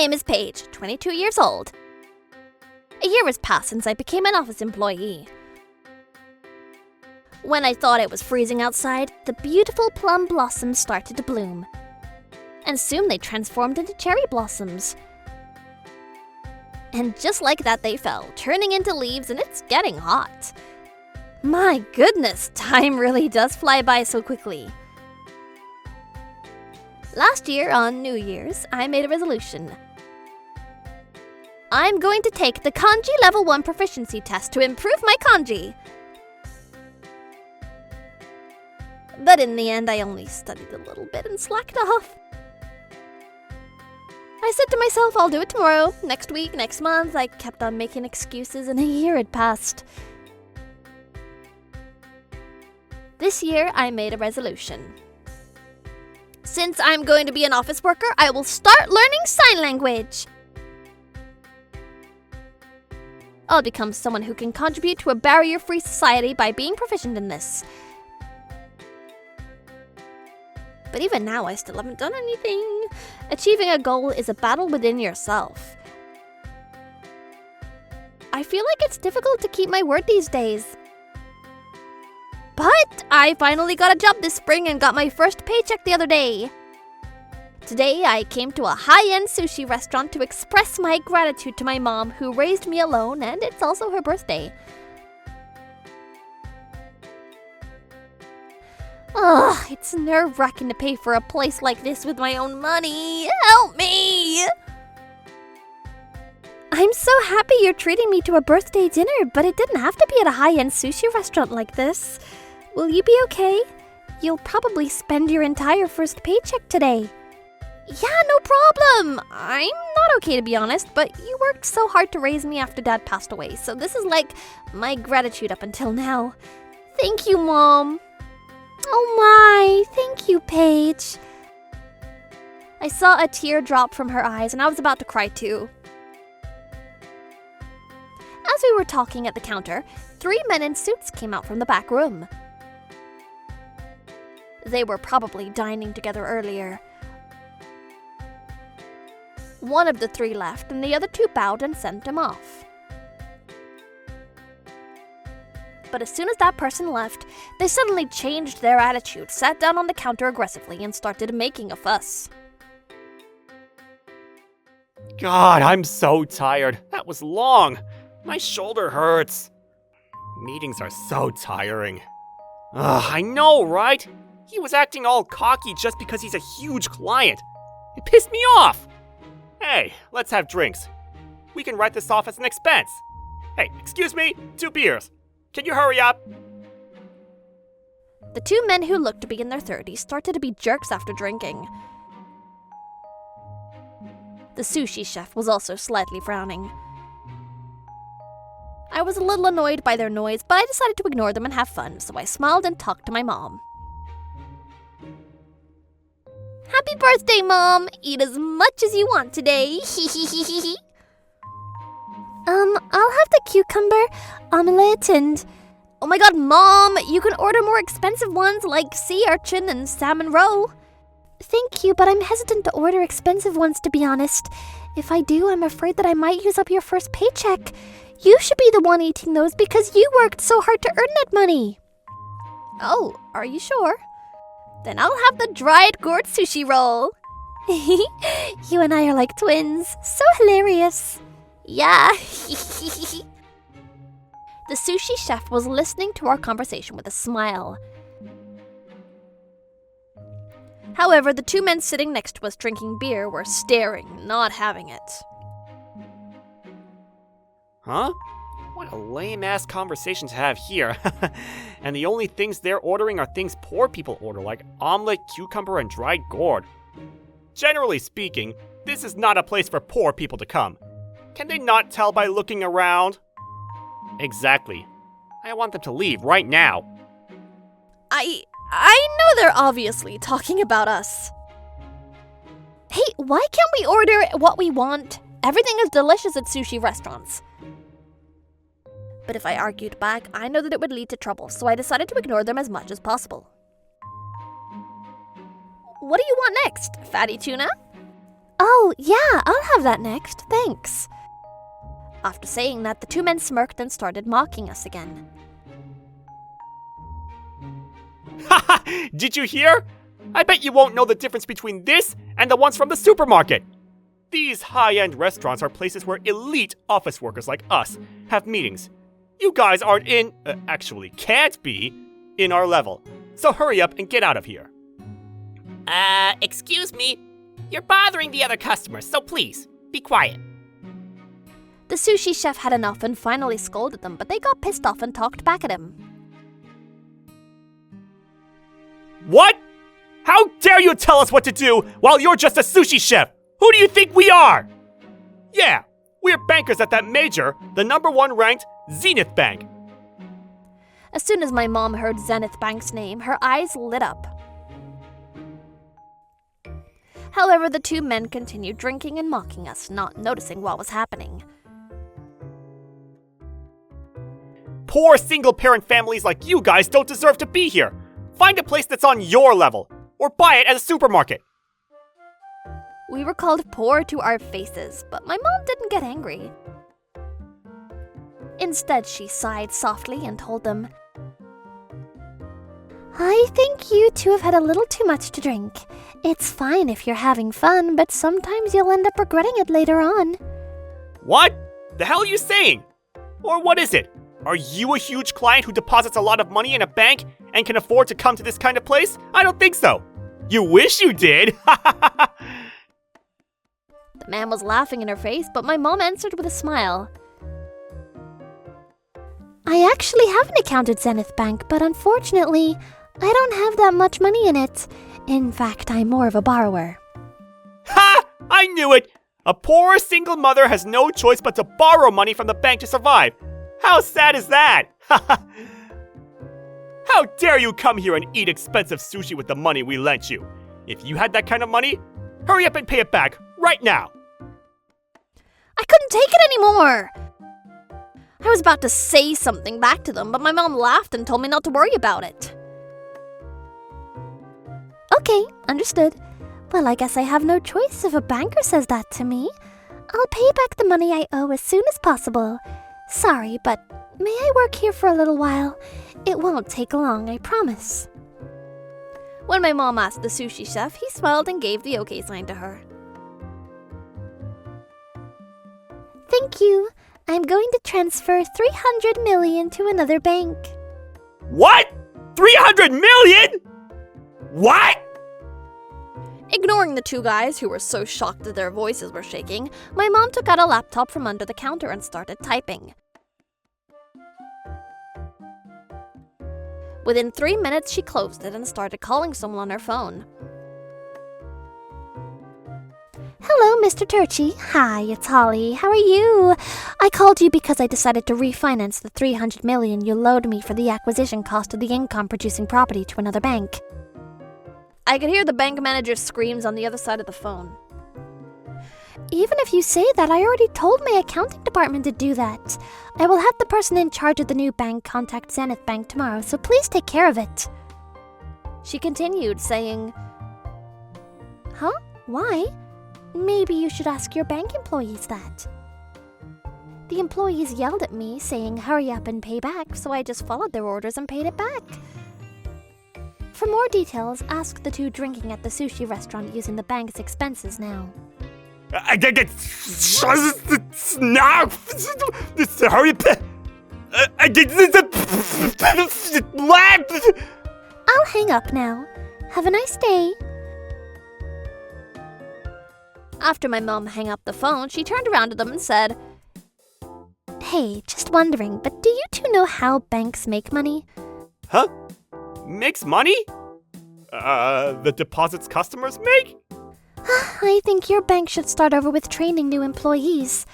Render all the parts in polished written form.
name is Paige, 22 years old. A year has passed since I became an office employee. When I thought it was freezing outside, the beautiful plum blossoms started to bloom. And soon they transformed into cherry blossoms. And just like that they fell, turning into leaves, and it's getting hot. My goodness, time really does fly by so quickly. Last year, on New Year's, I made a resolution. I'm going to take the kanji level 1 proficiency test to improve my kanji. But in the end, I only studied a little bit and slacked off. I said to myself, I'll do it tomorrow, next week, next month. I kept on making excuses, and a year had passed. This year, I made a resolution. Since I'm going to be an office worker, I will start learning sign language. I'll become someone who can contribute to a barrier-free society by being proficient in this. But even now, I still haven't done anything. Achieving a goal is a battle within yourself. I feel like it's difficult to keep my word these days. But I finally got a job this spring and got my first paycheck the other day. Today, I came to a high-end sushi restaurant to express my gratitude to my mom, who raised me alone, and it's also her birthday. Ugh, it's nerve-wracking to pay for a place like this with my own money. Help me! I'm so happy you're treating me to a birthday dinner, but it didn't have to be at a high-end sushi restaurant like this. Will you be okay? You'll probably spend your entire first paycheck today. Yeah, no problem. I'm not okay, to be honest, but you worked so hard to raise me after Dad passed away, so this is like my gratitude up until now. Thank you, Mom. Oh my, thank you, Paige. I saw a tear drop from her eyes, and I was about to cry too. As we were talking at the counter, 3 men in suits came out from the back room. They were probably dining together earlier. One of the 3 left, and the other 2 bowed and sent him off. But as soon as that person left, they suddenly changed their attitude, sat down on the counter aggressively, and started making a fuss. God, I'm so tired. That was long. My shoulder hurts. Meetings are so tiring. Ugh, I know, right? He was acting all cocky just because he's a huge client. It pissed me off. Hey, let's have drinks. We can write this off as an expense. Hey, excuse me, 2 beers. Can you hurry up? The 2 men who looked to be in their 30s started to be jerks after drinking. The sushi chef was also slightly frowning. I was a little annoyed by their noise, but I decided to ignore them and have fun, so I smiled and talked to my mom. Happy birthday, Mom! Eat as much as you want today. I'll have the cucumber omelette and... Oh my god, Mom! You can order more expensive ones like sea urchin and salmon roe. Thank you, but I'm hesitant to order expensive ones, to be honest. If I do, I'm afraid that I might use up your first paycheck. You should be the one eating those because you worked so hard to earn that money. Oh, are you sure? Then I'll have the dried gourd sushi roll. You and I are like twins. So hilarious. Yeah. The sushi chef was listening to our conversation with a smile. However, the 2 men sitting next to us drinking beer were staring, not having it. Huh? What a lame-ass conversation to have here. And the only things they're ordering are things poor people order, like omelet, cucumber, and dried gourd. Generally speaking, this is not a place for poor people to come. Can they not tell by looking around? Exactly. I want them to leave right now. I know they're obviously talking about us. Hey, why can't we order what we want? Everything is delicious at sushi restaurants. But if I argued back, I know that it would lead to trouble, so I decided to ignore them as much as possible. What do you want next? Fatty tuna? Oh, yeah, I'll have that next, thanks. After saying that, the two men smirked and started mocking us again. Haha, did you hear? I bet you won't know the difference between this and the ones from the supermarket. These high-end restaurants are places where elite office workers like us have meetings. You guys aren't actually can't be, in our level. So hurry up and get out of here. Excuse me? You're bothering the other customers, so please, be quiet. The sushi chef had enough and finally scolded them, but they got pissed off and talked back at him. What? How dare you tell us what to do while you're just a sushi chef? Who do you think we are? Yeah, we're bankers at that major, the #1 ranked Zenith Bank. As soon as my mom heard Zenith Bank's name, her eyes lit up. However, the two men continued drinking and mocking us, not noticing what was happening. Poor single-parent families like you guys don't deserve to be here. Find a place that's on your level, or buy it at a supermarket. We were called poor to our faces, but my mom didn't get angry. Instead, she sighed softly and told them, I think you two have had a little too much to drink. It's fine if you're having fun, but sometimes you'll end up regretting it later on. What? The hell are you saying? Or what is it? Are you a huge client who deposits a lot of money in a bank and can afford to come to this kind of place? I don't think so. You wish you did. The man was laughing in her face, but my mom answered with a smile. I actually have an account at Zenith Bank, but unfortunately, I don't have that much money in it. In fact, I'm more of a borrower. Ha! I knew it! A poor single mother has no choice but to borrow money from the bank to survive. How sad is that? How dare you come here and eat expensive sushi with the money we lent you? If you had that kind of money, hurry up and pay it back right now. I couldn't take it anymore! I was about to say something back to them, but my mom laughed and told me not to worry about it. Okay, understood. Well, I guess I have no choice if a banker says that to me. I'll pay back the money I owe as soon as possible. Sorry, but may I work here for a little while? It won't take long, I promise. When my mom asked the sushi chef, he smiled and gave the okay sign to her. Thank you. I'm going to transfer 300 million to another bank. What? 300 million? What? Ignoring the two guys who were so shocked that their voices were shaking, my mom took out a laptop from under the counter and started typing. Within 3 minutes, she closed it and started calling someone on her phone. Hello, Mr. Turchi. Hi, it's Holly. How are you? I called you because I decided to refinance the 300 million you loaned me for the acquisition cost of the income-producing property to another bank. I could hear the bank manager's screams on the other side of the phone. Even if you say that, I already told my accounting department to do that. I will have the person in charge of the new bank contact Zenith Bank tomorrow, so please take care of it. She continued, saying, Huh? Why? Maybe you should ask your bank employees that. The employees yelled at me, saying hurry up and pay back, so I just followed their orders and paid it back. For more details, ask the two drinking at the sushi restaurant using the bank's expenses now. Hurry up! I'll hang up now. Have a nice day. After my mom hung up the phone, she turned around to them and said, Hey, just wondering, but do you two know how banks make money? Huh? Makes money? The deposits customers make? I think your bank should start over with training new employees.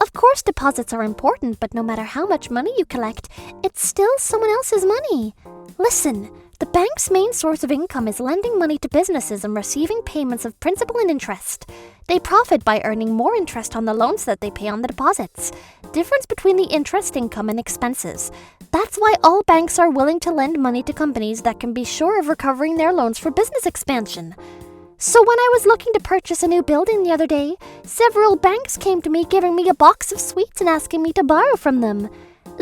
Of course, deposits are important, but no matter how much money you collect, it's still someone else's money. Listen, the bank's main source of income is lending money to businesses and receiving payments of principal and interest. They profit by earning more interest on the loans that they pay on the deposits. Difference between the interest income and expenses. That's why all banks are willing to lend money to companies that can be sure of recovering their loans for business expansion. So when I was looking to purchase a new building the other day, several banks came to me giving me a box of sweets and asking me to borrow from them.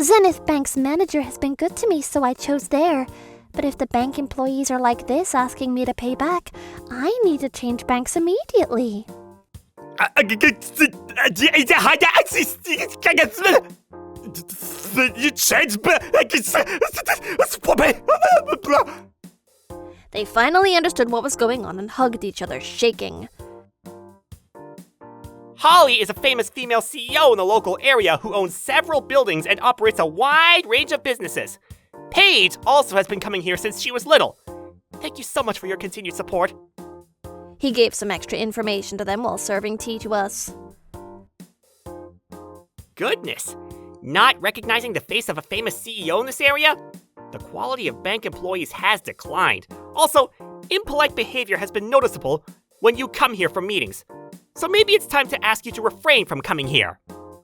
Zenith Bank's manager has been good to me, so I chose there. But if the bank employees are like this, asking me to pay back, I need to change banks immediately. They finally understood what was going on and hugged each other, shaking. Holly is a famous female CEO in the local area who owns several buildings and operates a wide range of businesses. Paige also has been coming here since she was little. Thank you so much for your continued support. He gave some extra information to them while serving tea to us. Goodness, not recognizing the face of a famous CEO in this area? The quality of bank employees has declined. Also, impolite behavior has been noticeable when you come here for meetings. So maybe it's time to ask you to refrain from coming here.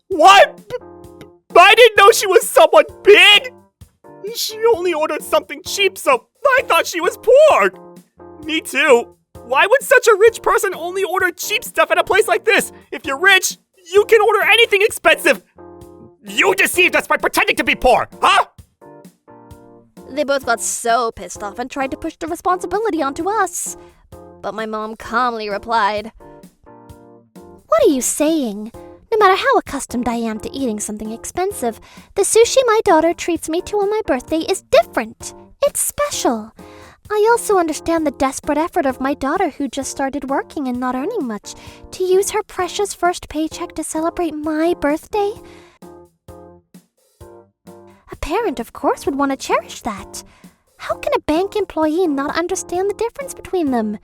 What? I didn't know she was someone big! She only ordered something cheap, so I thought she was poor! Me too. Why would such a rich person only order cheap stuff at a place like this? If you're rich, you can order anything expensive! You deceived us by pretending to be poor, huh? They both got so pissed off and tried to push the responsibility onto us. But my mom calmly replied, "What are you saying? No matter how accustomed I am to eating something expensive, the sushi my daughter treats me to on my birthday is different. It's special. I also understand the desperate effort of my daughter who just started working and not earning much to use her precious first paycheck to celebrate my birthday. A parent, of course, would want to cherish that. How can a bank employee not understand the difference between them?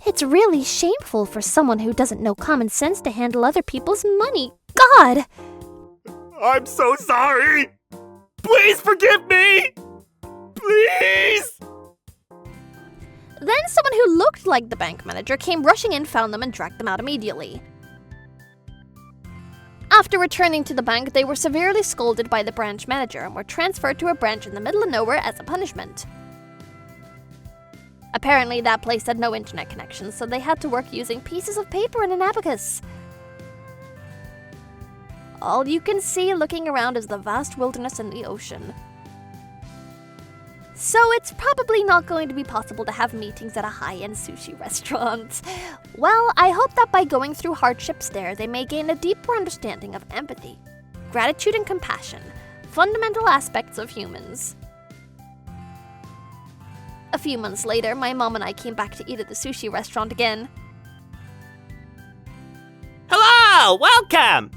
It's really shameful for someone who doesn't know common sense to handle other people's money. God!" I'm so sorry! Please forgive me! Please! Then someone who looked like the bank manager came rushing in, found them, and dragged them out immediately. After returning to the bank, they were severely scolded by the branch manager and were transferred to a branch in the middle of nowhere as a punishment. Apparently, that place had no internet connection, so they had to work using pieces of paper and an abacus. All you can see looking around is the vast wilderness and the ocean. So it's probably not going to be possible to have meetings at a high-end sushi restaurant. Well, I hope that by going through hardships there, they may gain a deeper understanding of empathy, gratitude, and compassion, fundamental aspects of humans. A few months later, my mom and I came back to eat at the sushi restaurant again. Hello! Welcome!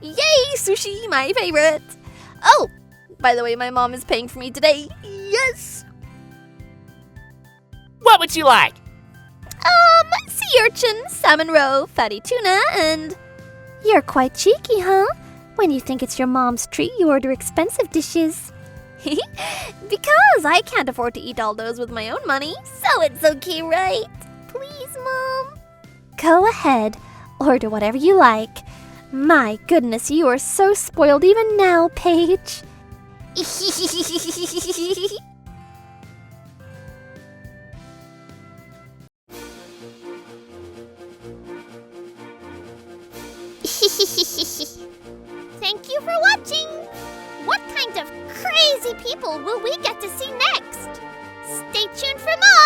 Yay, sushi, my favorite! Oh, by the way, my mom is paying for me today. Yes! What would you like? Sea urchin, salmon roe, fatty tuna, and... You're quite cheeky, huh? When you think it's your mom's treat, you order expensive dishes. Because I can't afford to eat all those with my own money, so it's okay, right? Please, Mom. Go ahead. Order whatever you like. My goodness, you are so spoiled even now, Paige. Thank you for watching! What kind of crazy people will we get to see next? Stay tuned for more!